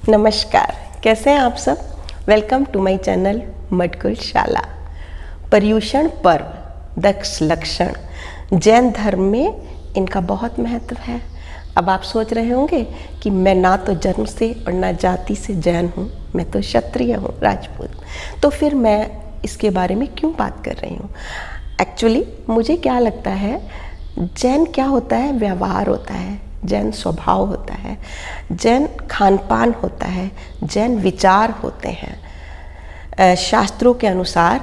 नमस्कार, कैसे हैं आप सब। वेलकम टू माय चैनल मटकुल शाला। पर्युषण पर्व, दक्ष लक्षण, जैन धर्म में इनका बहुत महत्व है। अब आप सोच रहे होंगे कि मैं ना तो जन्म से और ना जाति से जैन हूँ, मैं तो क्षत्रिय हूँ, राजपूत। तो फिर मैं इसके बारे में क्यों बात कर रही हूँ। एक्चुअली मुझे क्या लगता है, जैन क्या होता है, व्यवहार होता है, जैन स्वभाव होता है, जैन खान पान होता है, जैन विचार होते हैं। शास्त्रों के अनुसार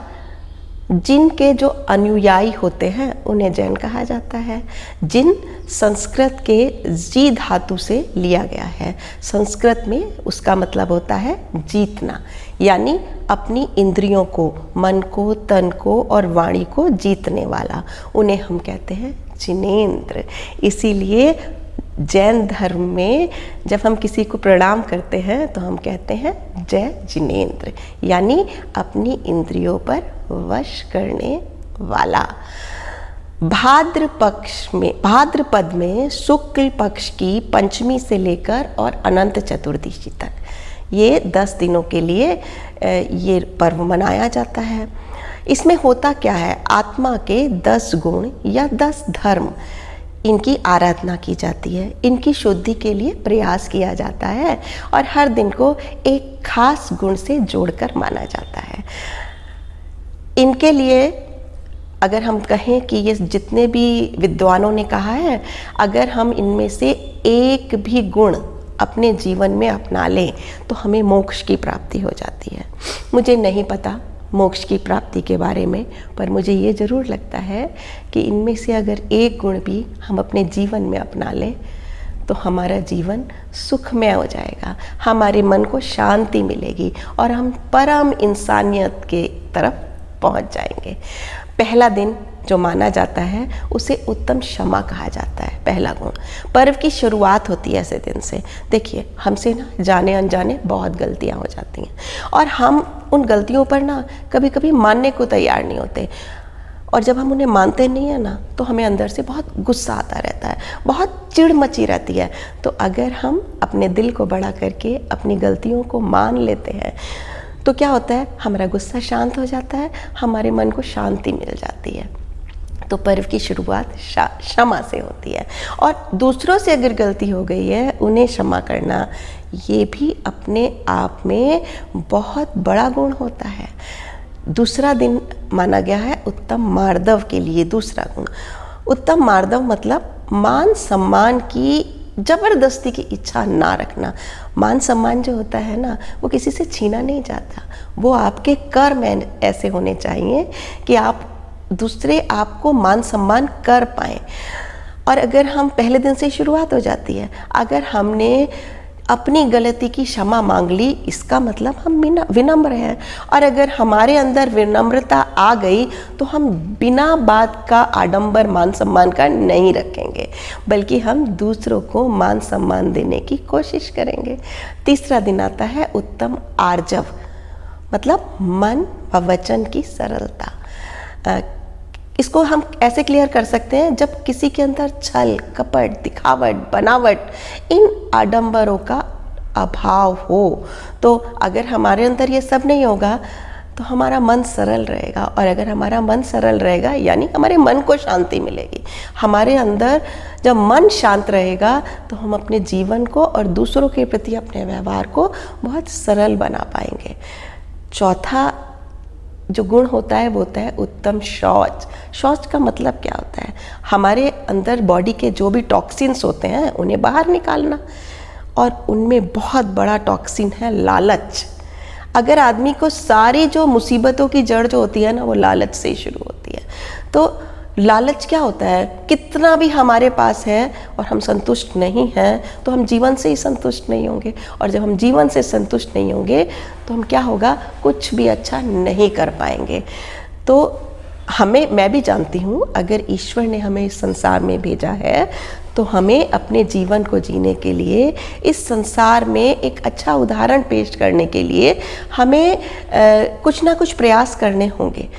जिनके जो अनुयायी होते हैं उन्हें जैन कहा जाता है। जिन संस्कृत के जी धातु से लिया गया है, संस्कृत में उसका मतलब होता है जीतना, यानी अपनी इंद्रियों को, मन को, तन को और वाणी को जीतने वाला, उन्हें हम कहते हैं जिनेंद्र। इसीलिए जैन धर्म में जब हम किसी को प्रणाम करते हैं तो हम कहते हैं जय जिनेंद्र, यानी अपनी इंद्रियों पर वश करने वाला। भाद्रपद में शुक्ल पक्ष की पंचमी से लेकर और अनंत चतुर्दशी तक, ये 10 दिनों के लिए ये पर्व मनाया जाता है। इसमें होता क्या है, आत्मा के 10 गुण या 10 धर्म, इनकी आराधना की जाती है, इनकी शुद्धि के लिए प्रयास किया जाता है और हर दिन को एक खास गुण से जोड़कर माना जाता है। इनके लिए अगर हम कहें कि ये जितने भी विद्वानों ने कहा है, अगर हम इनमें से एक भी गुण अपने जीवन में अपना लें तो हमें मोक्ष की प्राप्ति हो जाती है। मुझे नहीं पता मोक्ष की प्राप्ति के बारे में, पर मुझे ये ज़रूर लगता है कि इनमें से अगर एक गुण भी हम अपने जीवन में अपना लें तो हमारा जीवन सुखमय हो जाएगा, हमारे मन को शांति मिलेगी और हम परम इंसानियत के तरफ पहुंच जाएंगे। पहला दिन जो माना जाता है उसे उत्तम क्षमा कहा जाता है। पहला गुण, पर्व की शुरुआत होती है ऐसे दिन से। देखिए, हमसे ना जाने अनजाने बहुत गलतियां हो जाती हैं और हम उन गलतियों पर ना कभी कभी मानने को तैयार नहीं होते, और जब हम उन्हें मानते नहीं हैं ना तो हमें अंदर से बहुत गुस्सा आता रहता है, बहुत चिढ़ मची रहती है। तो अगर हम अपने दिल को बड़ा करके अपनी गलतियों को मान लेते हैं तो क्या होता है, हमारा गुस्सा शांत हो जाता है, हमारे मन को शांति मिल जाती है। तो पर्व की शुरुआत क्षमा से होती है, और दूसरों से अगर गलती हो गई है उन्हें क्षमा करना, ये भी अपने आप में बहुत बड़ा गुण होता है। दूसरा दिन माना गया है उत्तम मार्दव के लिए। दूसरा गुण, उत्तम मार्दव मतलब मान सम्मान की जबरदस्ती की इच्छा ना रखना। मान सम्मान जो होता है ना, वो किसी से छीना नहीं जाता, वो आपके कर्म ऐसे होने चाहिए कि आप दूसरे आपको मान सम्मान कर पाएँ। और अगर हम पहले दिन से शुरुआत हो जाती है, अगर हमने अपनी गलती की क्षमा मांग ली, इसका मतलब हम विनम्र हैं। और अगर हमारे अंदर विनम्रता आ गई तो हम बिना बात का आडंबर मान सम्मान का नहीं रखेंगे, बल्कि हम दूसरों को मान सम्मान देने की कोशिश करेंगे। तीसरा दिन आता है उत्तम आर्जव, मतलब मन व वचन की सरलता। इसको हम ऐसे क्लियर कर सकते हैं, जब किसी के अंदर छल, कपट, दिखावट, बनावट, इन आडंबरों का अभाव हो, तो अगर हमारे अंदर ये सब नहीं होगा तो हमारा मन सरल रहेगा, और अगर हमारा मन सरल रहेगा यानी हमारे मन को शांति मिलेगी। हमारे अंदर जब मन शांत रहेगा तो हम अपने जीवन को और दूसरों के प्रति अपने व्यवहार को बहुत सरल बना पाएंगे। चौथा जो गुण होता है वो होता है उत्तम शौच। शौच का मतलब क्या होता है, हमारे अंदर बॉडी के जो भी टॉक्सिन्स होते हैं उन्हें बाहर निकालना, और उनमें बहुत बड़ा टॉक्सिन है लालच। अगर आदमी को सारी जो मुसीबतों की जड़ जो होती है ना, वो लालच से ही शुरू होती है। तो लालच क्या होता है, कितना भी हमारे पास है और हम संतुष्ट नहीं हैं तो हम जीवन से ही संतुष्ट नहीं होंगे, और जब हम जीवन से संतुष्ट नहीं होंगे तो हम क्या होगा, कुछ भी अच्छा नहीं कर पाएंगे। तो मैं भी जानती हूँ, अगर ईश्वर ने हमें इस संसार में भेजा है तो हमें अपने जीवन को जीने के लिए, इस संसार में एक अच्छा उदाहरण पेश करने के लिए हमें कुछ ना कुछ प्रयास करने होंगे।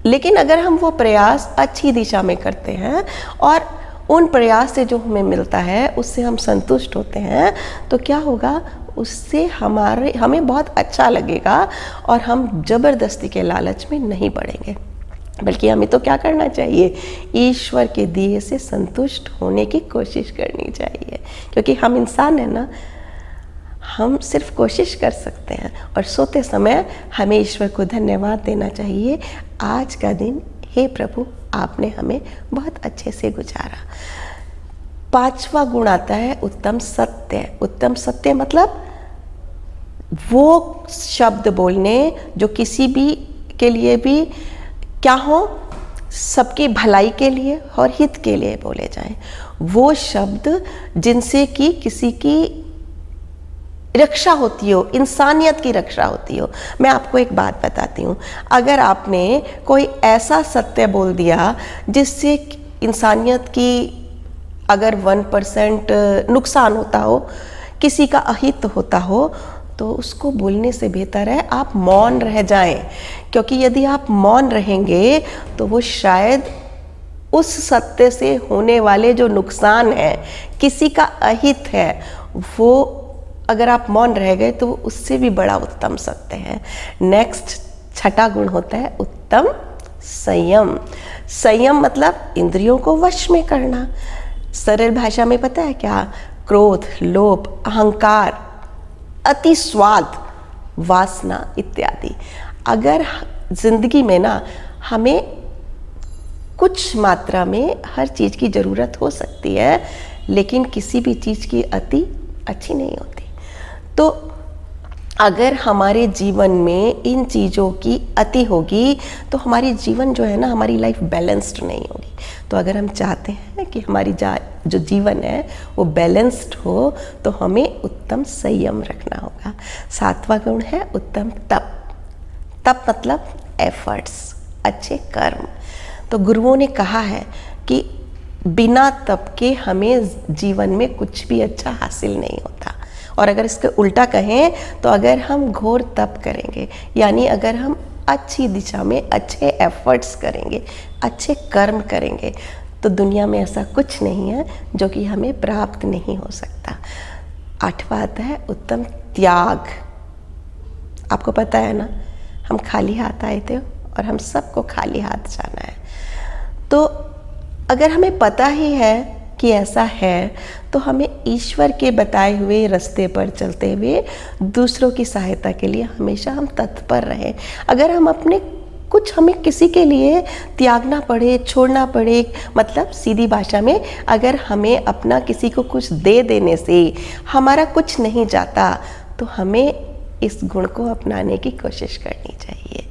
लेकिन अगर हम वो प्रयास अच्छी दिशा में करते हैं और उन प्रयास से जो हमें मिलता है उससे हम संतुष्ट होते हैं, तो क्या होगा, उससे हमें बहुत अच्छा लगेगा और हम ज़बरदस्ती के लालच में नहीं पड़ेंगे। बल्कि हमें तो क्या करना चाहिए, ईश्वर के दिए से संतुष्ट होने की कोशिश करनी चाहिए, क्योंकि हम इंसान हैं ना, हम सिर्फ कोशिश कर सकते हैं। और सोते समय हमें ईश्वर को धन्यवाद देना चाहिए, आज का दिन हे प्रभु आपने हमें बहुत अच्छे से गुजारा। 5वां गुण आता है उत्तम सत्य। उत्तम सत्य मतलब वो शब्द बोलने जो किसी भी के लिए भी क्या हो, सबकी भलाई के लिए और हित के लिए बोले जाएं। वो शब्द जिनसे कि किसी की रक्षा होती हो, इंसानियत की रक्षा होती हो। मैं आपको एक बात बताती हूँ, अगर आपने कोई ऐसा सत्य बोल दिया जिससे इंसानियत की अगर 1% नुकसान होता हो, किसी का अहित होता हो, तो उसको बोलने से बेहतर है आप मौन रह जाएं, क्योंकि यदि आप मौन रहेंगे तो वो शायद उस सत्य से होने वाले जो नुकसान है, किसी का अहित है, वो अगर आप मौन रह गए तो वो उससे भी बड़ा उत्तम सत्य है। नेक्स्ट 6वां गुण होता है उत्तम संयम। संयम मतलब इंद्रियों को वश में करना। सरल भाषा में पता है क्या, क्रोध, लोभ, अहंकार, अति स्वाद, वासना इत्यादि। अगर जिंदगी में ना हमें कुछ मात्रा में हर चीज़ की ज़रूरत हो सकती है, लेकिन किसी भी चीज़ की अति अच्छी नहीं होती। तो अगर हमारे जीवन में इन चीज़ों की अति होगी तो हमारी जीवन जो है ना, हमारी लाइफ बैलेंस्ड नहीं होगी। तो अगर हम चाहते हैं कि हमारी जो जीवन है वो बैलेंस्ड हो, तो हमें उत्तम संयम रखना होगा। 7वां गुण है उत्तम तप। तप मतलब एफर्ट्स, अच्छे कर्म। तो गुरुओं ने कहा है कि बिना तप के हमें जीवन में कुछ भी अच्छा हासिल नहीं होता। और अगर इसके उल्टा कहें तो अगर हम घोर तप करेंगे, यानी अगर हम अच्छी दिशा में अच्छे एफर्ट्स करेंगे, अच्छे कर्म करेंगे, तो दुनिया में ऐसा कुछ नहीं है जो कि हमें प्राप्त नहीं हो सकता। 8वां आता है उत्तम त्याग। आपको पता है ना, हम खाली हाथ आए थे और हम सबको खाली हाथ जाना है। तो अगर हमें पता ही है कि ऐसा है, तो हमें ईश्वर के बताए हुए रास्ते पर चलते हुए दूसरों की सहायता के लिए हमेशा हम तत्पर रहें। अगर हम हमें किसी के लिए त्यागना पड़े, छोड़ना पड़े, मतलब सीधी भाषा में अगर हमें अपना किसी को कुछ दे देने से हमारा कुछ नहीं जाता, तो हमें इस गुण को अपनाने की कोशिश करनी चाहिए।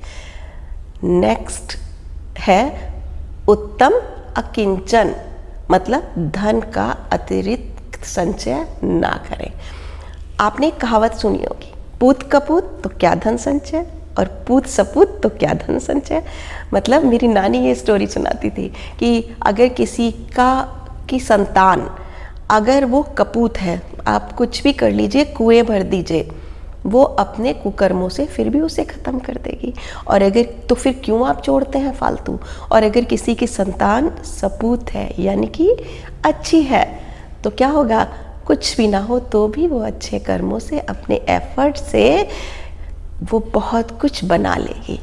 नेक्स्ट है उत्तम अकिंचन, मतलब धन का अतिरिक्त संचय ना करें। आपने एक कहावत सुनी होगी, पूत कपूत तो क्या धन संचय और पूत सपूत तो क्या धन संचय। मतलब मेरी नानी ये स्टोरी सुनाती थी कि अगर किसी की संतान अगर वो कपूत है, आप कुछ भी कर लीजिए, कुएं भर दीजिए, वो अपने कुकर्मों से फिर भी उसे ख़त्म कर देगी। और अगर तो फिर क्यों आप छोड़ते हैं फालतू। और अगर किसी की संतान सपूत है, यानी कि अच्छी है, तो क्या होगा, कुछ भी ना हो तो भी वो अच्छे कर्मों से, अपने एफर्ट से वो बहुत कुछ बना लेगी।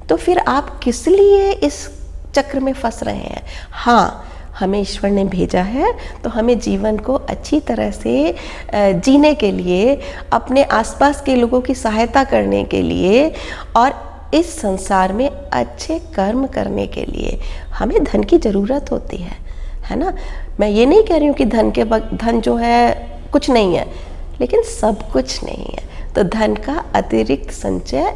तो फिर आप किस लिए इस चक्र में फंस रहे हैं। हाँ, हमें ईश्वर ने भेजा है तो हमें जीवन को अच्छी तरह से जीने के लिए, अपने आसपास के लोगों की सहायता करने के लिए और इस संसार में अच्छे कर्म करने के लिए हमें धन की ज़रूरत होती है ना। मैं ये नहीं कह रही हूँ कि धन जो है कुछ नहीं है, लेकिन सब कुछ नहीं है। तो धन का अतिरिक्त संचय,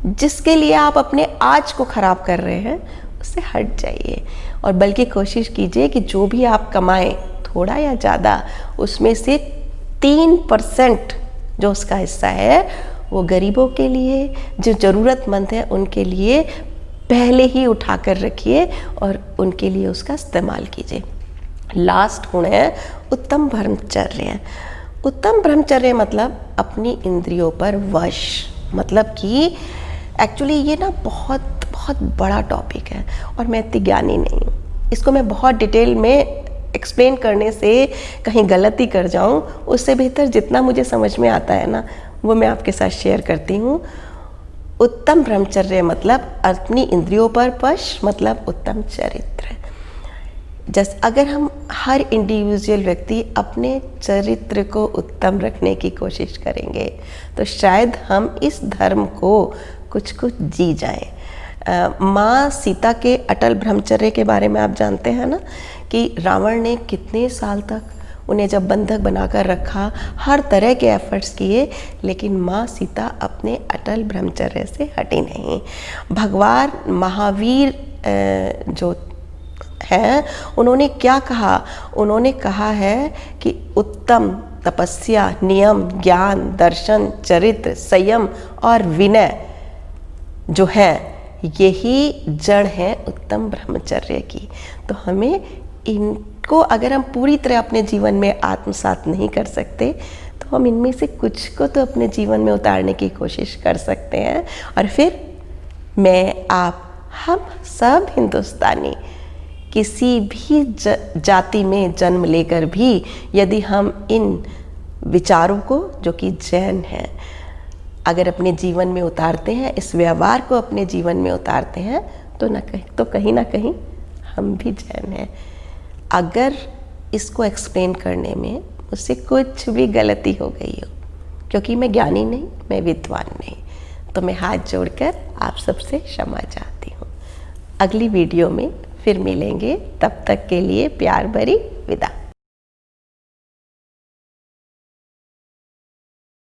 जिसके लिए आप अपने आज को खराब कर रहे हैं, उससे हट जाइए और बल्कि कोशिश कीजिए कि जो भी आप कमाएं, थोड़ा या ज़्यादा, उसमें से 3% जो उसका हिस्सा है वो गरीबों के लिए, जो ज़रूरतमंद है उनके लिए पहले ही उठा कर रखिए और उनके लिए उसका इस्तेमाल कीजिए। लास्ट गुण है उत्तम ब्रह्मचर्य। उत्तम ब्रह्मचर्य मतलब अपनी इंद्रियों पर वश। मतलब कि एक्चुअली ये ना बहुत बहुत बड़ा टॉपिक है और मैं इतनी ज्ञानी नहीं हूँ, इसको मैं बहुत डिटेल में एक्सप्लेन करने से कहीं गलती कर जाऊं, उससे बेहतर जितना मुझे समझ में आता है ना वो मैं आपके साथ शेयर करती हूँ। उत्तम ब्रह्मचर्य मतलब अपनी इंद्रियों पर वश, मतलब उत्तम चरित्र। जैसे अगर हम हर इंडिविजुअल व्यक्ति अपने चरित्र को उत्तम रखने की कोशिश करेंगे तो शायद हम इस धर्म को कुछ कुछ जी जाएं। माँ सीता के अटल ब्रह्मचर्य के बारे में आप जानते हैं ना कि रावण ने कितने साल तक उन्हें जब बंधक बनाकर रखा, हर तरह के एफर्ट्स किए, लेकिन माँ सीता अपने अटल ब्रह्मचर्य से हटी नहीं। भगवान महावीर जो हैं उन्होंने क्या कहा? उन्होंने कहा है कि उत्तम तपस्या, नियम, ज्ञान, दर्शन, चरित्र, संयम और विनय जो है यही जड़ है उत्तम ब्रह्मचर्य की। तो हमें इनको अगर हम पूरी तरह अपने जीवन में आत्मसात नहीं कर सकते तो हम इनमें से कुछ को तो अपने जीवन में उतारने की कोशिश कर सकते हैं। और फिर मैं, आप, हम सब हिंदुस्तानी किसी भी जाति में जन्म लेकर भी यदि हम इन विचारों को जो कि जैन हैं अगर अपने जीवन में उतारते हैं, इस व्यवहार को अपने जीवन में उतारते हैं तो कहीं ना कहीं हम भी जैन हैं। अगर इसको एक्सप्लेन करने में मुझसे कुछ भी गलती हो गई हो, क्योंकि मैं ज्ञानी नहीं, मैं विद्वान नहीं, तो मैं हाथ जोड़कर आप सबसे क्षमा चाहती हूँ। अगली वीडियो में फिर मिलेंगे, तब तक के लिए प्यार भरी विदा।